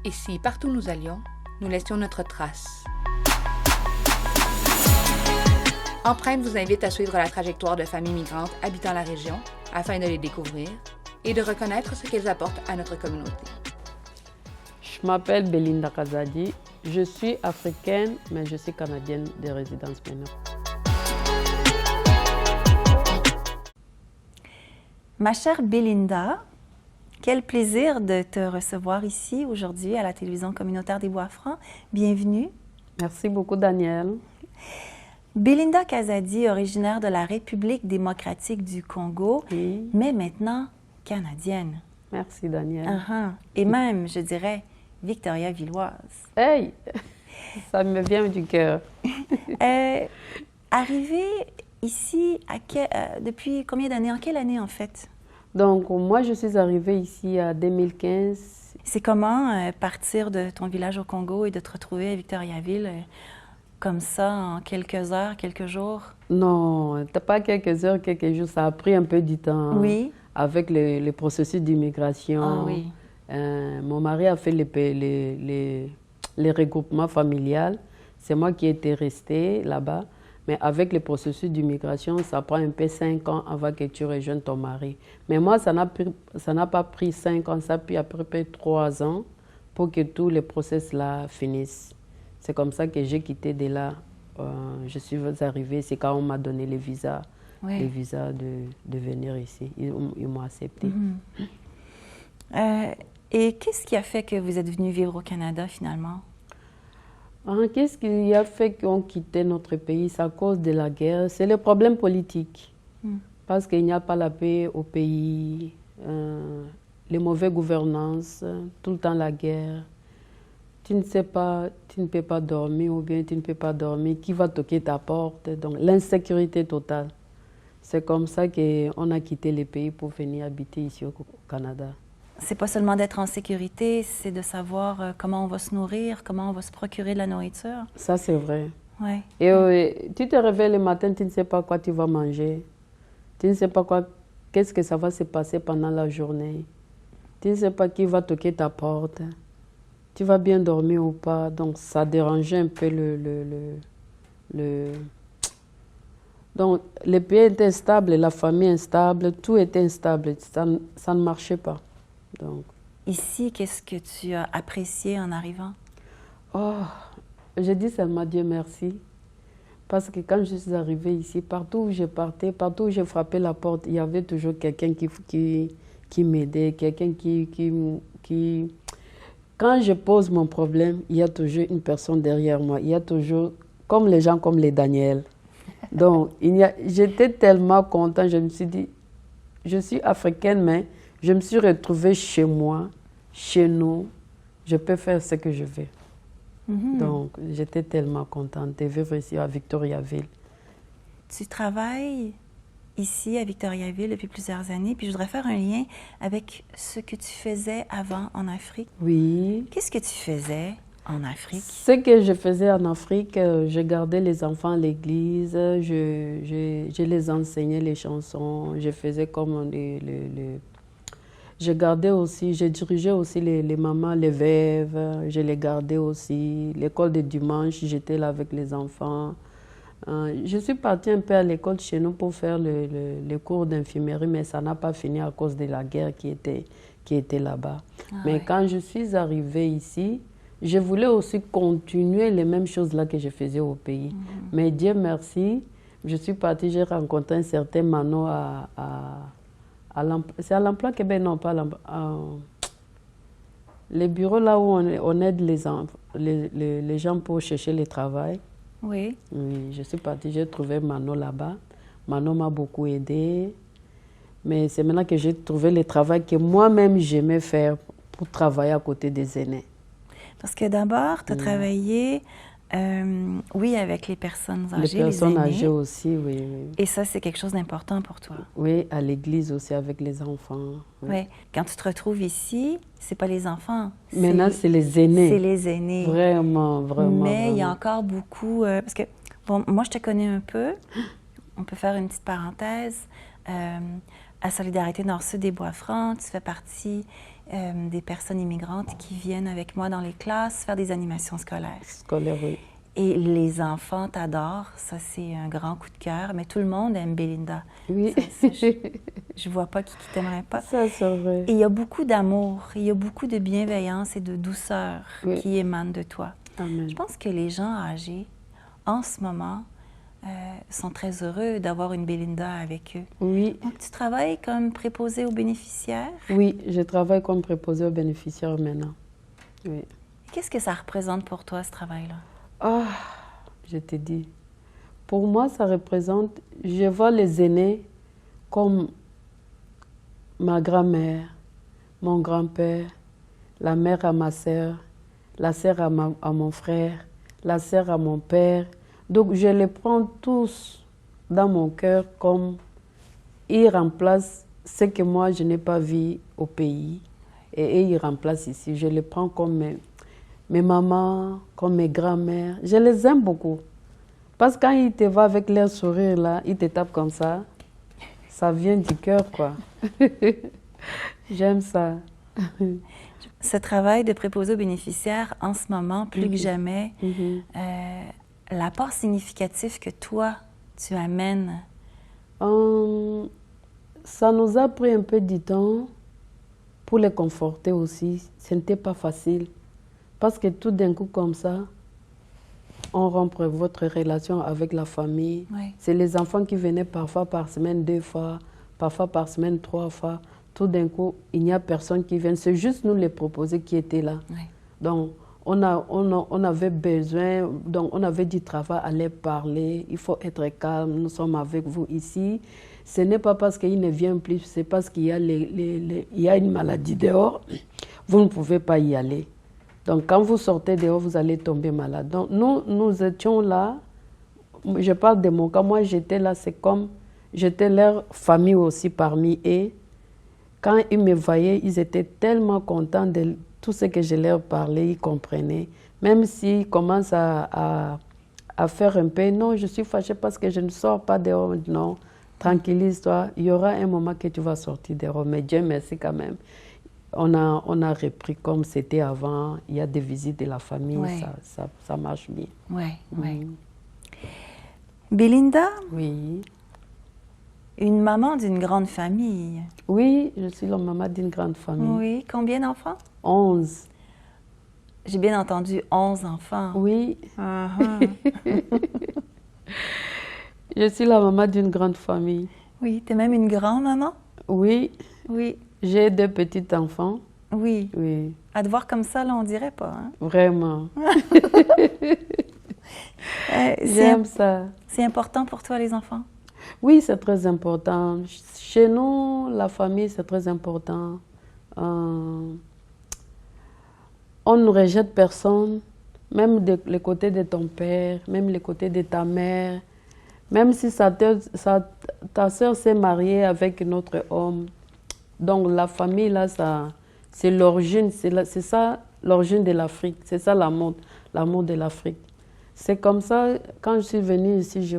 Et si, partout où nous allions, nous laissions notre trace? Empreinte vous invite à suivre la trajectoire de familles migrantes habitant la région afin de les découvrir et de reconnaître ce qu'elles apportent à notre communauté. Je m'appelle Belinda Kazadi. Je suis africaine, mais je suis canadienne de résidence maintenant. Ma chère Belinda, quel plaisir de te recevoir ici aujourd'hui à la télévision communautaire des Bois-Francs. Bienvenue. Merci beaucoup, Danielle. Belinda Kazadi, originaire de la République démocratique du Congo, Oui. mais maintenant canadienne. Merci, Danielle. Et même, je dirais, Victoriavilloise. Hey! Ça me vient du cœur. Arrivée ici, depuis combien d'années? En quelle année, en fait? Donc, moi, je suis arrivée ici en 2015. C'est comment partir de ton village au Congo et de te retrouver à Victoriaville comme ça, en quelques heures, quelques jours? Non, pas quelques heures, quelques jours. Ça a pris un peu du temps. Oui. Avec le processus d'immigration. Ah oui. Mon mari a fait les regroupements familiales. C'est moi qui étais restée là-bas. Mais avec le processus d'immigration, ça prend un peu 5 ans avant que tu rejoignes ton mari. Mais moi, ça n'a pas pris 5 ans, ça a pris à peu près 3 ans pour que tous les process là finissent. C'est comme ça que j'ai quitté de là. Je suis arrivée, c'est quand on m'a donné les visas. Oui. Les visas de venir ici. Ils m'ont accepté. Et qu'est-ce qui a fait que vous êtes venu vivre au Canada finalement? Qu'est-ce qui a fait qu'on quittait notre pays? C'est à cause de la guerre. C'est le problème politique. Parce qu'il n'y a pas la paix au pays, les mauvaises gouvernances, tout le temps la guerre. Tu ne sais pas, tu ne peux pas dormir ou bien tu ne peux pas dormir. Qui va toquer ta porte? Donc l'insécurité totale. C'est comme ça qu'on a quitté le pays pour venir habiter ici au Canada. C'est pas seulement d'être en sécurité, c'est de savoir comment on va se nourrir, comment on va se procurer de la nourriture. Ça, c'est vrai. Ouais. Et tu te réveilles le matin, tu ne sais pas quoi tu vas manger. Tu ne sais pas qu'est-ce que ça va se passer pendant la journée. Tu ne sais pas qui va toquer ta porte. Tu vas bien dormir ou pas. Donc, ça dérangeait un peu Donc, le pays était instable, la famille instable, tout était instable. Ça ne marchait pas. Donc. Ici, qu'est-ce que tu as apprécié en arrivant? Oh, je dis seulement Dieu merci. Parce que quand je suis arrivée ici, partout où je partais, partout où je frappais la porte, il y avait toujours quelqu'un qui m'aidait, quelqu'un qui... Quand je pose mon problème, il y a toujours une personne derrière moi. Il y a toujours, comme les gens, comme les Daniel. Donc, j'étais tellement contente, je me suis dit, je suis africaine, mais je me suis retrouvée chez moi, chez nous, je peux faire ce que je veux. Donc, j'étais tellement contente de vivre ici à Victoriaville. Tu travailles ici à Victoriaville depuis plusieurs années, puis je voudrais faire un lien avec ce que tu faisais avant en Afrique. Oui. Qu'est-ce que tu faisais en Afrique? Ce que je faisais en Afrique, je gardais les enfants à l'église, je les enseignais les chansons, je faisais comme je gardais aussi, je dirigeais aussi les mamans, les veuves, je les gardais aussi. L'école de dimanche, j'étais là avec les enfants. Je suis partie un peu à l'école chez nous pour faire le cours d'infirmerie, mais ça n'a pas fini à cause de la guerre qui était là-bas. Mais ouais. Quand je suis arrivée ici, je voulais aussi continuer les mêmes choses là que je faisais au pays. Mais Dieu merci, je suis partie, j'ai rencontré un certain Mano c'est à l'emploi Québec, non, pas à l'emploi. Les bureaux là où on aide les gens pour chercher le travail. Oui. Oui, je suis partie, j'ai trouvé Mano là-bas. Mano m'a beaucoup aidée. Mais c'est maintenant que j'ai trouvé le travail que moi-même j'aimais faire pour travailler à côté des aînés. Parce que d'abord, tu as travaillé, oui, avec les personnes âgées, les personnes aînés. Âgées aussi, oui. Et ça, c'est quelque chose d'important pour toi. Oui, à l'église aussi avec les enfants. Oui. Ouais. Quand tu te retrouves ici, c'est pas les enfants. Maintenant, c'est les aînés. C'est les aînés. Vraiment, vraiment. Mais vraiment. Il y a encore beaucoup... parce que, bon, moi, je te connais un peu. On peut faire une petite parenthèse. À Solidarité Nord-Sud des Bois-Francs, tu fais partie des personnes immigrantes qui viennent avec moi dans les classes faire des animations scolaires. Scolaire, oui. Et les enfants t'adorent, ça c'est un grand coup de cœur, mais tout le monde aime Belinda. Oui. Je vois pas qui t'aimerait pas. Ça, c'est vrai. Et il y a beaucoup d'amour, il y a beaucoup de bienveillance et de douceur qui émanent de toi. Amen. Je pense que les gens âgés, en ce moment, sont très heureux d'avoir une Belinda avec eux. Oui. Donc, tu travailles comme préposé aux bénéficiaires? Oui, je travaille comme préposé aux bénéficiaires maintenant. Oui. Qu'est-ce que ça représente pour toi, ce travail-là? Ah, je te dis. Pour moi, ça représente... Je vois les aînés comme ma grand-mère, mon grand-père, la mère à ma sœur, la sœur à mon frère, la sœur à mon père. Donc, je les prends tous dans mon cœur comme ils remplacent ce que moi, je n'ai pas vu au pays. Et ils remplacent ici. Je les prends comme mes mamans, comme mes grands-mères. Je les aime beaucoup. Parce que quand ils te voient avec leur sourire, là, ils te tapent comme ça vient du cœur, quoi. J'aime ça. Ce travail de préposé aux bénéficiaires, en ce moment, plus que jamais, l'apport significatif que toi, tu amènes? Ça nous a pris un peu du temps pour les conforter aussi. Ce n'était pas facile. Parce que tout d'un coup, comme ça, on rompt votre relation avec la famille. Oui. C'est les enfants qui venaient parfois par semaine 2 fois, parfois par semaine 3 fois. Tout d'un coup, il n'y a personne qui vient. C'est juste nous les proposés qui étaient là. Oui. Donc, on avait besoin, donc on avait du travail à les parler. Il faut être calme, nous sommes avec vous ici. Ce n'est pas parce qu'il ne vient plus, c'est parce qu'il y a, il y a une maladie dehors. Vous ne pouvez pas y aller. Donc, quand vous sortez dehors, vous allez tomber malade. Donc, nous étions là. Je parle de mon cas. Moi, j'étais là. C'est comme j'étais leur famille aussi parmi eux. Quand ils me voyaient, ils étaient tellement contents de tout ce que je leur parlais. Ils comprenaient. Même s'ils commencent à faire un peu, non, je suis fâchée parce que je ne sors pas dehors. Non, tranquillise-toi. Il y aura un moment que tu vas sortir dehors. Mais Dieu merci quand même. On a repris comme c'était avant. Il y a des visites de la famille, Oui. ça marche bien. Oui, oui. Belinda, Oui. une maman d'une grande famille. Oui, je suis la maman d'une grande famille. Oui, combien d'enfants? 11. J'ai bien entendu 11 enfants. Oui. Uh-huh. Je suis la maman d'une grande famille. Oui, tu es même une grand-maman? Oui. Oui. J'ai 2 petits enfants. Oui. Oui. À te voir comme ça, là, on dirait pas. Hein? Vraiment. J'aime ça. C'est important pour toi, les enfants? Oui, c'est très important. Chez nous, la famille, c'est très important. On ne rejette personne, même le côté de ton père, même le côté de ta mère. Même si ta soeur s'est mariée avec un autre homme. Donc la famille, là, c'est l'origine, c'est ça l'origine de l'Afrique. C'est ça l'amour de l'Afrique. C'est comme ça, quand je suis venue ici, je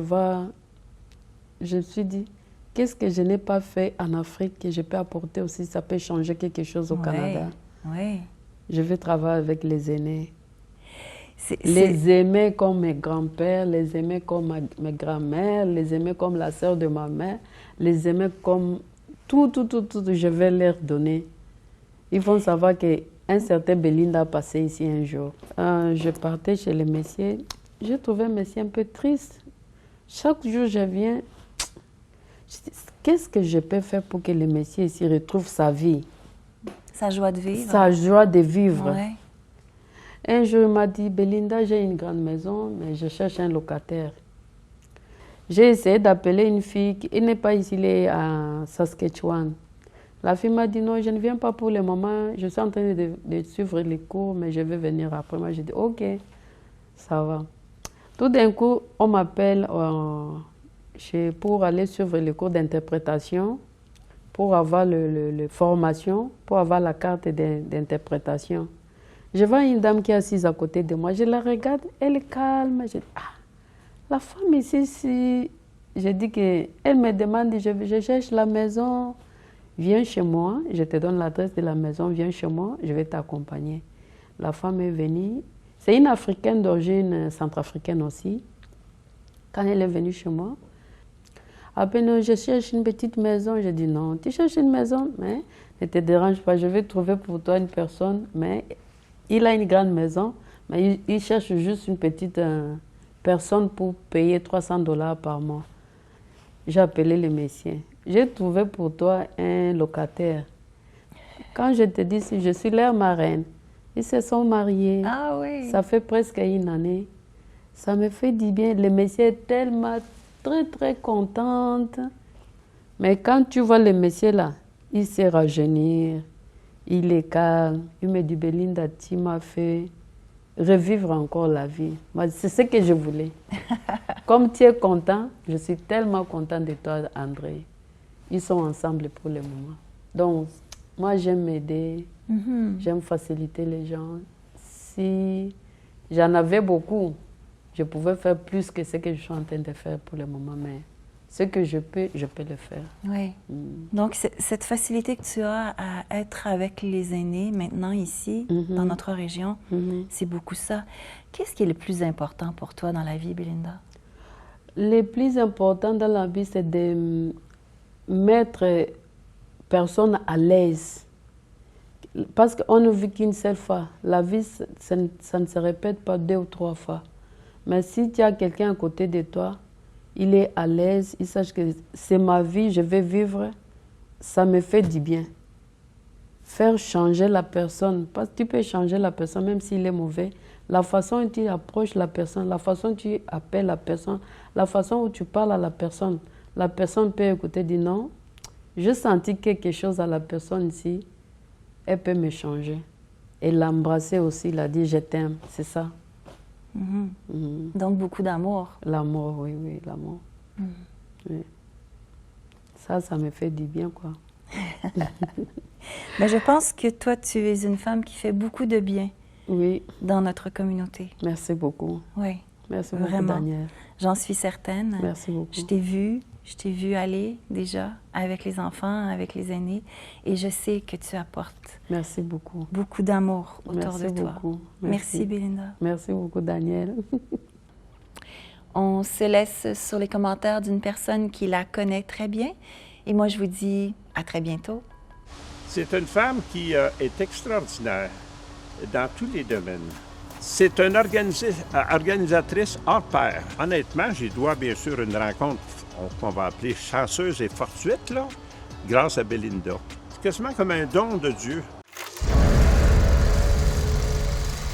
me suis dit, qu'est-ce que je n'ai pas fait en Afrique que je peux apporter aussi, ça peut changer quelque chose au Canada. Oui. Je vais travailler avec les aînés. Les aimer comme mes grands-pères, les aimer comme mes grands-mères, les aimer comme la sœur de ma mère, les aimer comme tout, je vais leur donner. Ils vont savoir qu'un certain Belinda a passé ici un jour. Je partais chez le messieurs, j'ai trouvé un messieur un peu triste. Chaque jour, je viens, je dis, qu'est-ce que je peux faire pour que le messieur ici retrouve sa vie? Sa joie de vivre. Sa joie de vivre. Ouais. Un jour, il m'a dit, Belinda, j'ai une grande maison, mais je cherche un locataire. J'ai essayé d'appeler une fille qui n'est pas ici, elle est à Saskatchewan. La fille m'a dit, non, je ne viens pas pour le moment, je suis en train de suivre les cours, mais je vais venir après. Moi, j'ai dit, ok, ça va. Tout d'un coup, on m'appelle pour aller suivre les cours d'interprétation, pour avoir la formation, pour avoir la carte d'interprétation. Je vois une dame qui est assise à côté de moi, je la regarde, elle est calme. Je dis, la femme ici, je dis qu'elle me demande, je cherche la maison, viens chez moi, je te donne l'adresse de la maison, viens chez moi, je vais t'accompagner. La femme est venue, c'est une Africaine d'origine centrafricaine aussi. Quand elle est venue chez moi, à peine je cherche une petite maison, je dis non, tu cherches une maison, mais ne te dérange pas, je vais trouver pour toi une personne, mais il a une grande maison, mais il cherche juste une petite personne pour payer $300 par mois. J'ai appelé le monsieur. J'ai trouvé pour toi un locataire. Quand je te dis, si je suis leur marraine, ils se sont mariés. Ah oui. Ça fait presque une année. Ça me fait du bien. Le monsieur est tellement très, très contente. Mais quand tu vois le monsieur là, il sait rajeunir, il est calme. Il me dit, Belinda, tu m'as fait revivre encore la vie. C'est ce que je voulais. Comme tu es content, je suis tellement contente de toi, André. Ils sont ensemble pour le moment. Donc, moi, j'aime m'aider, j'aime faciliter les gens. Si j'en avais beaucoup, je pouvais faire plus que ce que je suis en train de faire pour le moment, mais ce que je peux le faire. Oui. Donc, cette facilité que tu as à être avec les aînés maintenant ici, dans notre région, c'est beaucoup ça. Qu'est-ce qui est le plus important pour toi dans la vie, Belinda? Le plus important dans la vie, c'est de mettre personne à l'aise. Parce qu'on ne vit qu'une seule fois. La vie, ça ne se répète pas 2 ou 3 fois. Mais si tu as quelqu'un à côté de toi, il est à l'aise, il sache que c'est ma vie, je vais vivre, ça me fait du bien. Faire changer la personne, parce que tu peux changer la personne même s'il est mauvais. La façon dont tu approches la personne, la façon dont tu appelles la personne, la façon où tu parles à la personne peut écouter, dire non, j'ai senti quelque chose à la personne ici, elle peut me changer. Et l'embrasser aussi, il a dit je t'aime, c'est ça. Donc beaucoup d'amour. L'amour, oui, l'amour. Oui. Ça me fait du bien, quoi. Mais je pense que toi, tu es une femme qui fait beaucoup de bien dans notre communauté. Merci beaucoup. Oui. Merci beaucoup, vraiment. Daniel. J'en suis certaine. Merci beaucoup. Je t'ai vu aller déjà avec les enfants, avec les aînés, et je sais que tu apportes Merci beaucoup. Beaucoup d'amour autour de toi. Merci beaucoup. Merci, Belinda. Merci beaucoup, Daniel. On se laisse sur les commentaires d'une personne qui la connaît très bien, et moi je vous dis à très bientôt. C'est une femme qui est extraordinaire dans tous les domaines. C'est une organisatrice hors pair. Honnêtement, j'y dois bien sûr une rencontre qu'on va appeler chanceuse et fortuite, là, grâce à Belinda. C'est quasiment comme un don de Dieu.